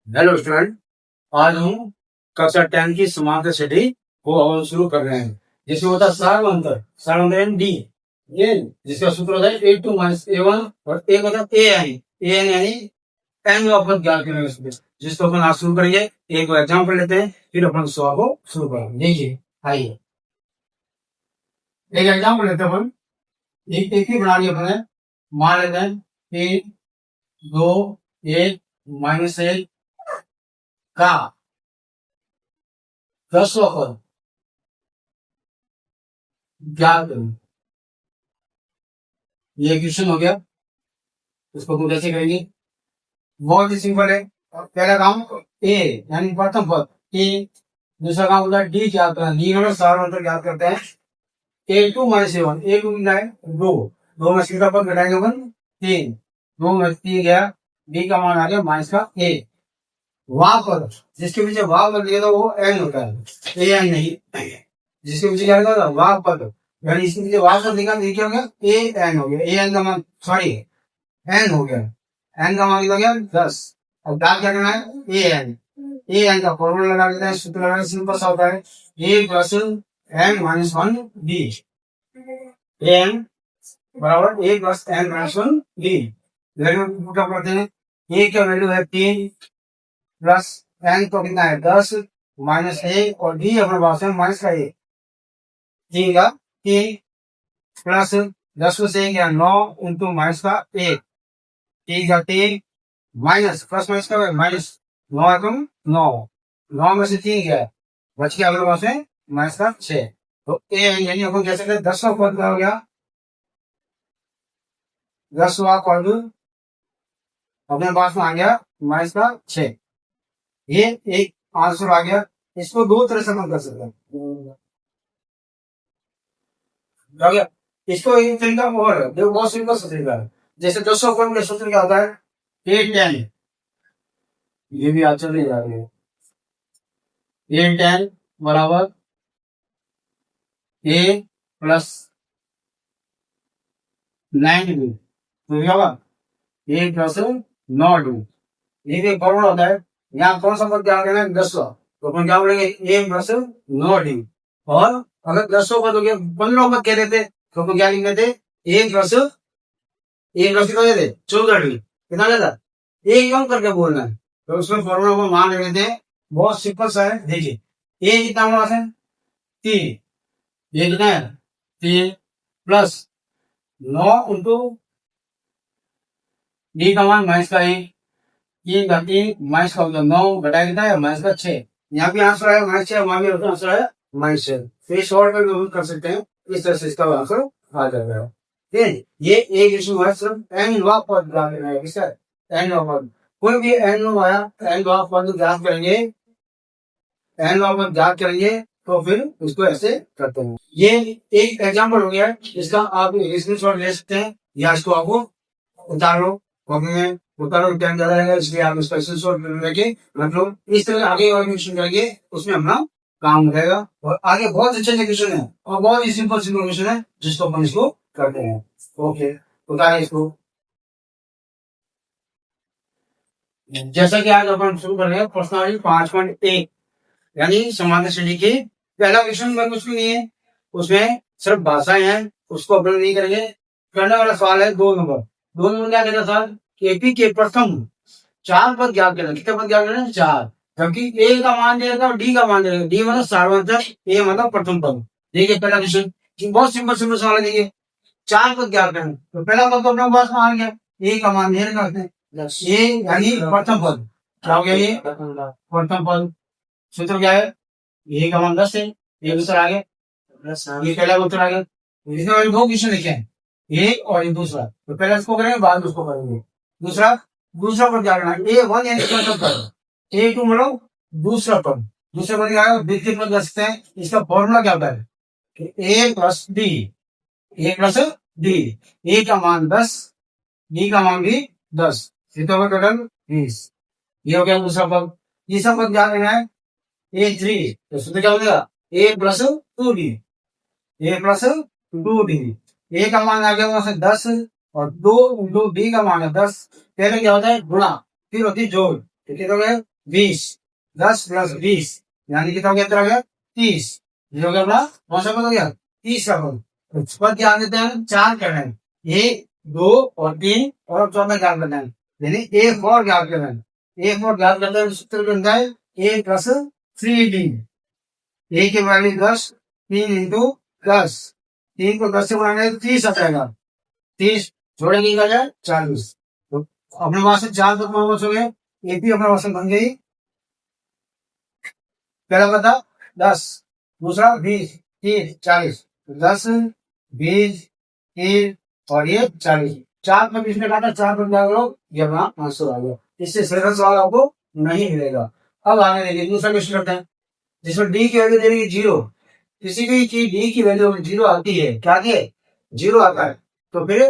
Hello student, आज हम कक्षा 10 की समांतर श्रेणी को हम शुरू कर रहे हैं, जिसमें होता है सारवंतर एन डी एन, जिसका सूत्र होता है A2 माइनस A1 और एक होता है एन यानी एन अपन ज्ञात करेंगे इसमें, जिसको अपन आज शुरू करेंगे। एक एग्जाम्पल लेते हैं, फिर अपन सवाल को शुरू करेंगे। देखिए, आइए एक एग्जाम्पल लेते हैं। अपन एक ही बना लिया अपने, मान लेते हैं 3 2 1 माइनस 1 का 10वां पद ज्ञात करें। ये क्वेश्चन हो गया, इसको तुम कैसे करेंगे? बहुत ही सिंपल है। पहला काम ए यानी प्रथम पद ए, दूसरा काम होता है डी ज्ञात करना। डी में सारवंतर ज्ञात करते हैं। A2 माइनस A1, A2 मिला है 2, 2 में सीधा पद घटाएंगे अपन 3, 2 में 3 गया, डी का मान आ गया माइनस का ए। वहां पर जिसके पीछे वाव लग गया वो एन होता है, ए एन नहीं। जिसके पीछे क्या होगा वाव पद, यानी इसके पीछे वाव पद लिखा तो क्या हो गया ए एन हो गया। ए एन का मान सॉरी एन हो गया, एन का मान कितना हो गया 10। अब डाल क्या करना है ए एन का फॉर्मूला लगा देते हैं। सूत्र लगाना सिंपल सा होता है a plus n minus 1 d. N बराबर a plus n minus 1 d. Put up करते हैं। ए का वैल्यू है 3 प्लस एन तो कितना है 10 माइनस ए, और डी अपने पास है माइनस का ए। 3 का 3 प्लस 10 में से गया 9 इंटू माइनस का 1, 3 का 3 माइनस प्लस माइनस का माइनस 9 एकम 9, 9 में से 3 गया, बच गया अपने पास में माइनस का 6। तो ए यानी अपन कह सकते हैं 10वां पद क्या हो गया, 10वां पद अपने पास में आ गया माइनस का 6। ये एक आंसर आ गया। इसको दो तरह से हम कर सकते हैं। इसको एक तरीका और है, देखो बहुत सिंपल सा तरीका है। जैसे 200 फॉर्म का सूत्र क्या होता है A10, ये भी आज चल जा रही है। A10 बराबर A प्लस 9B, तो क्या होगा A प्लस 9D। ये भी फॉर्मूला होता है। यहाँ कौन सा पद क्या करना है 10वां, तो अपन क्या बोलेंगे A प्लस 9D। और अगर 10वां पद हो गया 15वां पद कह देते तो अपन क्या लिख देते A प्लस कितना देते 14D। कितना लेता एक कम करके बोलना है, तो उसमें फॉर्मूला को मान लेते हैं। बहुत सिंपल सा है। देखिए ए कितना हमारे पास है 3, ये कितना है 3 प्लस 9 इंटू डी का मान माइनस का 1, 3 का 3 माइनस का 9 घटाया कितना है माइनस का 6। यहाँ भी आंसर आया माइनस 6, वहां भी आंसर आया माइनस 6। फिर शॉर्ट में भी कर सकते हैं, इस तरह से इसका आंसर आ जाएगा। ये एक इशू है, सिर्फ एन वा पद ज्ञात करना है। किसका एन वा पद, कोई भी एन आया एन वा पद ज्ञात करेंगे, एन वा पद ज्ञात करेंगे तो फिर उसको ऐसे करते हैं। ये एक एग्जांपल हो गया, इसका आप स्क्रीनशॉट ले सकते हैं या इसको आपको उतार लो कॉपी में, उतारो टाइम ज्यादा रहेगा, इसलिए आप इसका स्क्रीनशॉट लेके मतलब इस तरह आगे और क्वेश्चन करेंगे, उसमें अपना काम रहेगा। और आगे बहुत अच्छे क्वेश्चन है और बहुत ही सिंपल क्वेश्चन है, जिसको अपन इसको करते हैं। ओके, उतारे इसको। जैसा कि आज अपन शुरू कर रहे हैं प्रश्नावली 5.1 यानी समांतर श्रेणी की पहला क्वेश्चन में कुछ भी नहीं है, उसमें सिर्फ भाषाएं हैं, उसको अपन नहीं करेंगे। करने वाला सवाल है 2 नंबर। 2 नंबर क्या कहता था केपी के प्रथम 4 पद ज्ञात करना। कितने पद ज्ञात करना 4, जबकि ए का मान दे रखा और डी का मान दे रखा। डी मतलब सार्वंतर, ए मतलब प्रथम पद। देखिए पहला क्वेश्चन बहुत सिंपल सवाल है। देखिए 4 पद ज्ञात करना, तो पहला पद तो अपने पास में आ गया, ए का मान दे रखा ए यानी प्रथम पद। क्या हो गया ये प्रथम पद। सूत्र क्या है ए का मान 10 है, ये दूसरा आ गया, ये पहला उत्तर आ गया। इसमें 2 क्वेश्चन लिखे हैं, एक और ये दूसरा, तो पहले इसको करेंगे बाद उसको करेंगे। दूसरा पद क्या करना A1 यानी प्रथम पद, A2 मतलब दूसरा पद। दूसरे पद क्या है द्वितीय पद कर सकते हैं। इसका फॉर्मूला क्या होता है A plus d, a plus d. A का मान 10, डी का मान भी 10, टोटल 20। ये हो गया दूसरा पद। तीसरा पद क्या करना है A3, तो सूत्र क्या हो जाएगा A plus 2D, A plus 2D। ए का मान आ गया वहां से 10 और 2 इंटू डी का मान है 10। पहले क्या होता है गुणा, फिर होती है जोड़, तो कितना हो गया 20, 10 + 20 यानी कितना हो गया तेरा गया 30। ये हो गया अपना कौन सा पद हो गया 30 का पद। उस पर ध्यान देते हैं 4 करना है, 1, 2 और 3 और अब चौथा ज्ञात करना है, यानी एक और ज्ञात करना है। एक और ज्ञात करते हैं सूत्र बनता है a + 3d। a की वैल्यू 10, 3 × 10, 3 को 10 से गुणा 30 आ जाएगा, 30 जोड़ेंगे क्या जाए 40। तो अपने पास से 4 तक मान बच हो गए, एपी अपने पास बन गई। पहला पता 10, दूसरा 20, 30, 40, 10, 20, 30 और ये 40, 4 में 20 में काटा 4 पर क्या करो ये अपना आंसर आ गया। इससे सरल सवाल आपको नहीं मिलेगा। अब आगे देखिए दूसरा क्वेश्चन करते हैं जिसमें डी की वैल्यू दे रही है 0। किसी भी चीज डी की वैल्यू 0 आती है, क्या आती है 0 आता है, तो फिर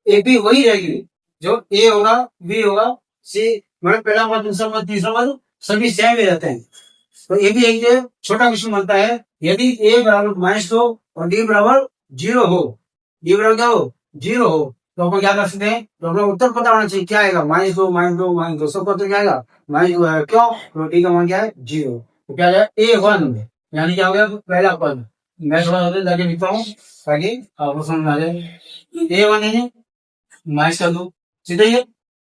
एपी वही रहेगी जो ए होगा बी होगा सी, मतलब पहला मत दूसरा मत तीसरा मत सभी सेम ही रहते हैं। तो ये भी एक छोटा क्वेश्चन बनता है, यदि a बराबर -2 और d बराबर 0 हो, d बराबर क्या हो 0 हो, तो अपन क्या कर सकते हैं, तो अपना उत्तर पता होना चाहिए क्या आएगा -2 -2 -2 सबका उत्तर क्या आएगा -2 आएगा। क्यों, तो d का मान क्या है 0, तो क्या जाए a1 यानी क्या हो गया पहला पद। मैं थोड़ा जाके लिखता हूँ ताकि आपको समझ आ जाए। a1 है माइनस कर दो सीधा,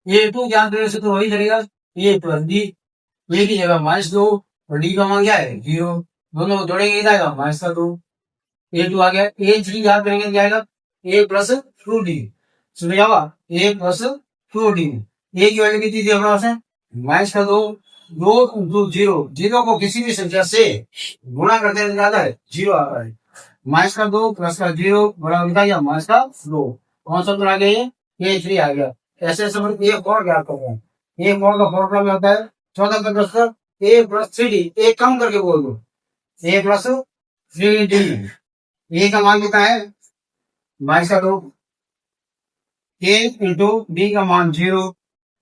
ये टू ज्ञान करने से तो वही चलेगा, ये प्लस डी, ए की जगह -2 और डी का मान क्या है 0, दोनों को जोड़ेंगे क्या आएगा -2, a2 आ गया। a3 याद करेंगे क्या आएगा a + 2d, सुन जाओगा a + 2d। a की वैल्यू कितनी थी अपने पास है -2, 2 × 0, 0 को किसी भी संख्या से गुणा करते हैं ज्यादा है 0 आता है, -2 + 0 बराबर लिखा गया -2, कौन सा उत्तर आ गया ये a3 आ गया। ऐसे ऐसे मतलब एक और ज्ञात कर रहे हैं, एक और का फॉर्मूला क्या होता है 14 का प्रश्न a + 3d, एक कम करके बोल दो a + 3d, ए का मान कितना है -2, a × d का मान 0,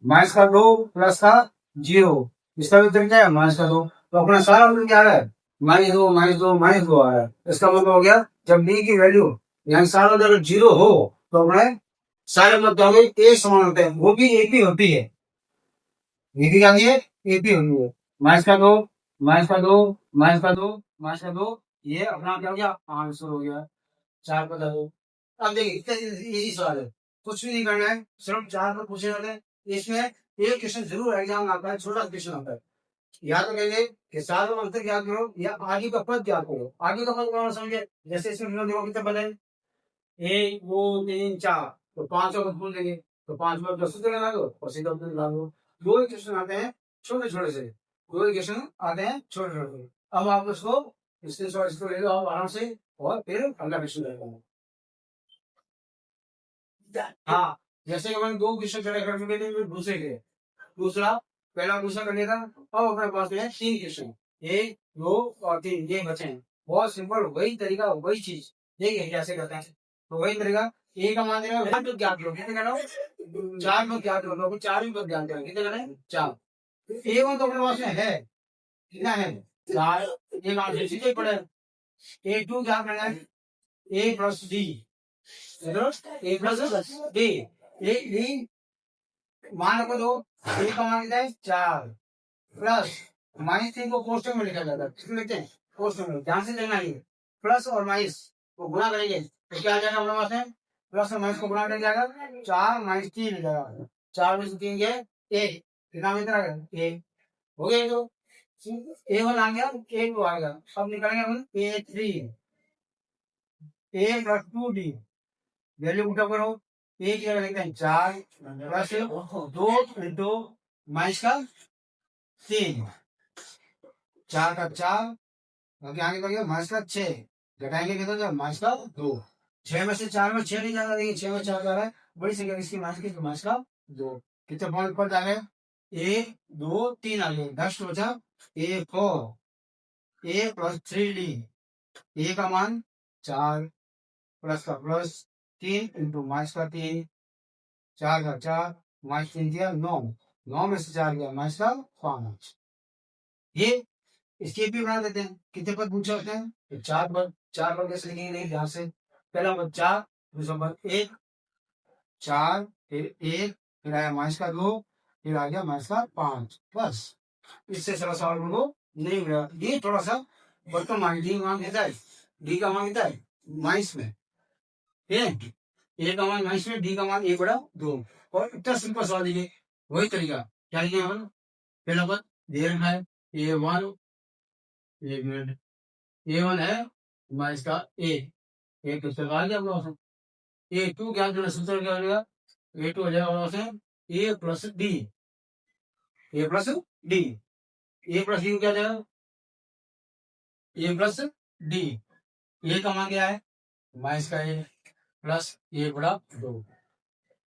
-2 प्लस का 0, इसका भी उत्तर क्या है -2, तो अपना सारा उत्तर क्या है -2 -2 -2 आ रहा है। इसका मतलब हो गया जब d की वैल्यू यानी सारा उत्तर अगर 0 हो तो अपने सारे मतलब एक समान होते हैं, वो भी एक ही होती है, ये क्या है एपी होनी है। -2 -2 -2 -2, ये अपना क्या हो गया आंसर हो गया, 4 पता दो। अब देखिए यही सवाल है, कुछ भी नहीं करना है, सिर्फ 4 पर पूछे जाते हैं। इसमें एक क्वेश्चन जरूर एग्जाम आता है, छोटा क्वेश्चन आता है, याद रखेंगे कि सारों अंतर याद करो या आगे का पद याद करो। आगे का पद कौन समझे, जैसे इसमें देखो कितने पद है 1 2 3 4, तो 5 का पद बोल देंगे, तो 5 में 10 लगा दो और सीधा उत्तर लगा दो। दो ही क्वेश्चन आते हैं छोटे छोटे से, दो ही क्वेश्चन आते हैं छोटे छोटे। अब आप उसको इसको ले लो आप आराम से और फिर अगला क्वेश्चन रहेगा। हाँ, जैसे कि मैंने दो क्वेश्चन चले कर चुके थे दूसरे के, दूसरा पहला दूसरा कर लिया था। अब अपने पास में है 3 क्वेश्चन, 1 2 और 3 ये बचे हैं। बहुत सिंपल, वही तरीका वही चीज, देखिए कैसे करते हैं। तो वही तरीका, ए का मान देना तो ज्ञात करो, कितने करना 4 में ज्ञात करो, 4 में ज्ञात करो, कितने करना है 4। ए वन तो अपने पास में है, कितना है 4, ये मान से सीधे पड़े। a2 क्या करना है a + d, a + d, ए मान रखो दो, ए का मान कितना है 4 प्लस -3 को कोष्टक में लिखा जाता है, किसमें लिखते हैं कोष्टक में, ध्यान से देखना है प्लस और माइनस को गुणा करेंगे तो क्या आ जाएगा हमारे पास में, प्लस और माइनस को गुणा करेंगे जाएगा 4 - 3 हो जाएगा, 4 में से 3 गए 1, कितना में इतना एक हो गया, तो a1 आ गया a2 आ गया। अब निकालेंगे हम a3, a + 2d, value put करो, ए की जगह लिखते हैं 4 प्लस 2 × माइनस का 3, 4 का 4, आगे बढ़ गया माइनस का 6, घटाएंगे कितना जाए माइनस का 2, 6 में से 4 में 6 नहीं जाता, देखिए 6 में 4 जा रहा है, बड़ी संख्या इसकी माइनस की, माइनस का 2, कितने पॉइंट पर जा रहे हैं 1 2 3 आ गए, 10 बचा a4, a + 3d, ए का मान 4 प्लस का प्लस 3 × माइनस का 3, 4 का 4 माइनस 3 दिया 9, 9 में से 4 गया माइनस का 5। ये इसके भी बना देते हैं, कितने पद पूछे होते हैं तो 4 पद, 4 पद कैसे लिखेंगे नहीं ध्यान से, पहला पद 4, दूसरा पद 1, 4 फिर 1 फिर आया माइनस का 2 फिर आ गया माइनस का 5 बस। इससे सारा सवाल को नहीं मिला। ये थोड़ा सा बर्तन मान डी मान देता है, डी का मान देता है माइनस में, ठीक है, ए का मान माइनस में, डी का मान 1/2। और इतना सिंपल सवाल दीजिए, वही तरीका क्या लिया हम, पहला पद दे रखा है A1, एक मिनट, A1 है माइनस का एक तो आ गया अपना ऑप्शन। A2 क्या करना, सूत्र क्या होगा, A2 हो जाएगा option A plus D, A plus D, A plus D क्या जाएगा, A प्लस डी, ए का मान क्या है माइनस का ए प्लस 1/2।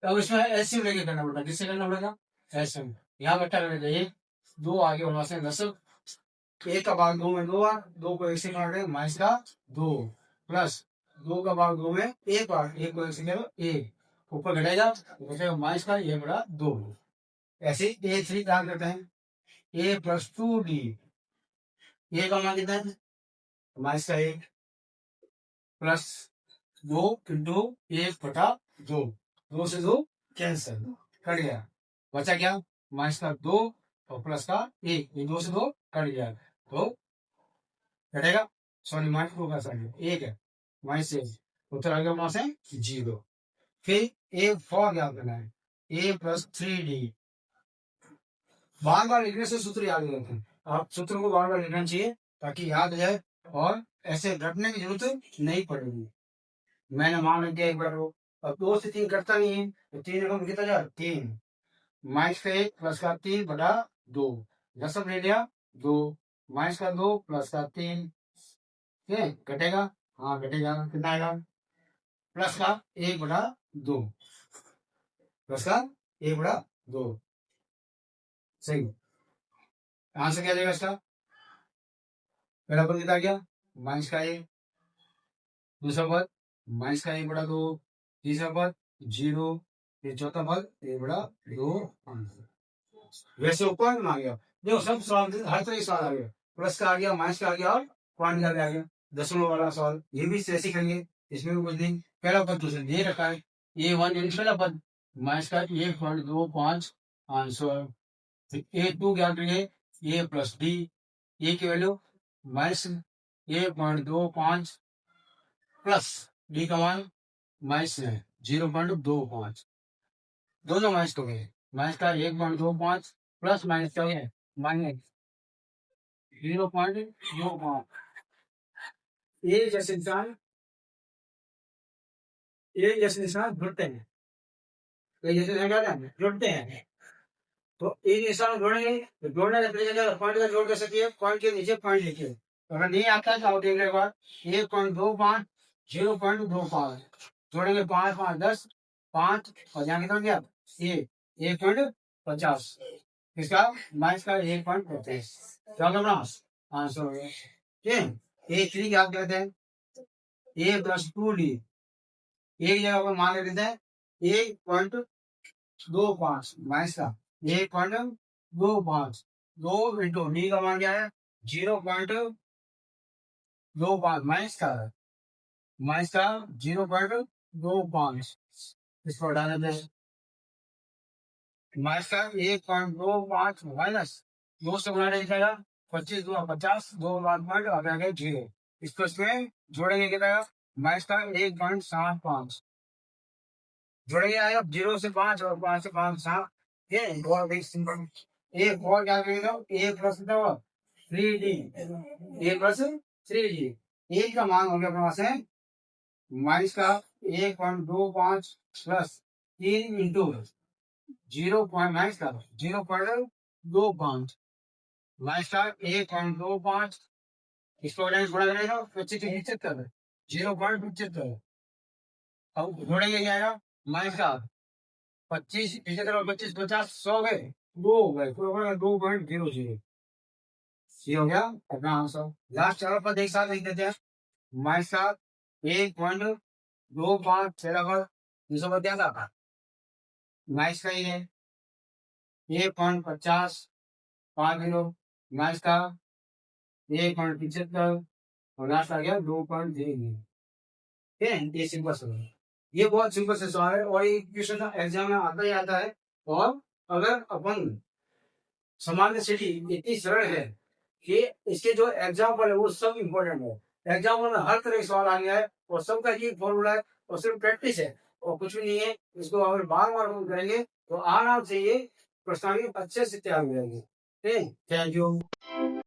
अब इसमें एलसीएम लेके करना पड़ेगा, किससे करना पड़ेगा, एलसीएम। यहाँ बेटा करना चाहिए, दो आगे होना से 10, एक का भाग 2 में 2 बार, 2 को एक से काट माइनस का 2 प्लस 2 का भाग 2 में एक बार, एक को एक से एक, ऊपर घटेगा बचेगा माइनस का 1/2। ऐसे A3 क्या करते हैं, ए प्लस 2D, ए का मान कितना है माइनस का 1 प्लस 2 इंटू 1/2, 2 से 2 कैंसिल, कट गया, बचा क्या माइनस का 2 और प्लस का 1, ये 2 से 2 कट गया, तो कटेगा, सॉरी माइनस 2 का साइन 1 है, माइनस 1, उत्तर आ गया वहां से 0। फिर A4 याद करना है, A प्लस 3D, बार बार लिखने से सूत्र याद नहीं रहते हैं, आप सूत्र को बार बार लिखना चाहिए ताकि याद हो जाए और ऐसे रटने की जरूरत नहीं पड़ेगी। मैंने मान लिया एक बार वो, अब 2 से 3 कटता नहीं है, तो 3 रकम कितना जाए 3, माइनस का 1 प्लस का 3/2, दशम ले लिया 2, माइनस का 2 प्लस का 3, ठीक है, घटेगा, हाँ घटेगा, कितना आएगा प्लस का 1/2, प्लस का 1/2, सही आंसर क्या जाएगा इसका, पहला पद कितना गया माइनस का 1, दूसरा पद माइनस का 1/2, तीसरा पद 0, फिर चौथा पद 1/2। वैसे ऊपर में आ गया, देखो सब सवाल हर तरह के सवाल आ गया, प्लस का आ गया, माइनस का आ गया और पॉइंट का भी आ गया, दशमलव वाला सवाल ये भी ऐसे ही करेंगे, इसमें भी कुछ नहीं। पहला पद दूसरा दे रखा है A1 यानी पहला पद माइनस का 1.25 आंसर, फिर A2 क्या करेंगे A प्लस डी, ए की वैल्यू माइनस 1.25 प्लस डी का मान माइनस है 0.25, दोनों माइनस हो गए, माइनस का 1.25 प्लस माइनस क्या है माइनस 0.25। ये जैसे निशान, ये जैसे निशान जुड़ते हैं, ये जैसे निशान क्या है? जुड़ते हैं, तो एक निशान जोड़ेंगे तो जोड़ने का तरीका पॉइंट का जोड़ कर सकते हैं, पॉइंट के नीचे पॉइंट लिखिए, अगर नहीं आता है तो आप देख रहे बाद 1.25 0.25 जोड़ेंगे 5 5 10 5 और यहाँ कितना गया 1.50, इसका माइनस का 1.25, क्या करना आंसर हो गया, ठीक है। A3 क्या कहते हैं A प्लस 2D, एक जगह पर मान लेते हैं 1.25 माइनस का 1.25, 2 इंटू डी का मान क्या है 0.25 माइनस का 0.25, इसको हटाने दें, माइनस का 1.25 माइनस 2 से गुना जाएगा 25 2 50, 2 पॉइंट आ गया 0, इसको इसमें जोड़ेंगे कितना माइनस का 1.75 जोड़ेंगे आएगा 0 से 5 और 5 से 5 7, ये बहुत सिंपल। एक और क्या करेंगे A plus 3D, A plus 3D, ए का मान हो गया अपने पास है माइनस का 1.25 प्लस 3 इंटू 0 माइनस का 0.25 माइनस का 1.25, इसको गुणा करेगा 75 0.75, अब जोड़ेंगे क्या आएगा माइनस का 25 25 50 100 गए, 2 हो गए, 2.00, ये हो गया अपना आंसर। लास्ट चार पर एक साथ लिख देते हैं, माइनस का 1.25 छेड़ा पर दूसरा पर क्या था माइनस का ही है 1.50 50 माइनस का 1.75 और लास्ट आ गया 2.00, ठीक है। ये सिंपल सवाल है, ये बहुत सिंपल से सवाल है और ये क्वेश्चन एग्जाम में आता ही आता है और अगर अपन सामान्य सिटी इतनी सरल है कि इसके जो एग्जाम्पल है वो सब इम्पोर्टेंट है। एग्जाम्पल में हर तरह के सवाल आने हैं और सबका एक फॉर्मूला है और सिर्फ प्रैक्टिस है और कुछ भी नहीं है। इसको अगर बार बार हम करेंगे तो आराम से ये प्रश्नावली अच्छे से तैयार हो जाएंगे। Thank you.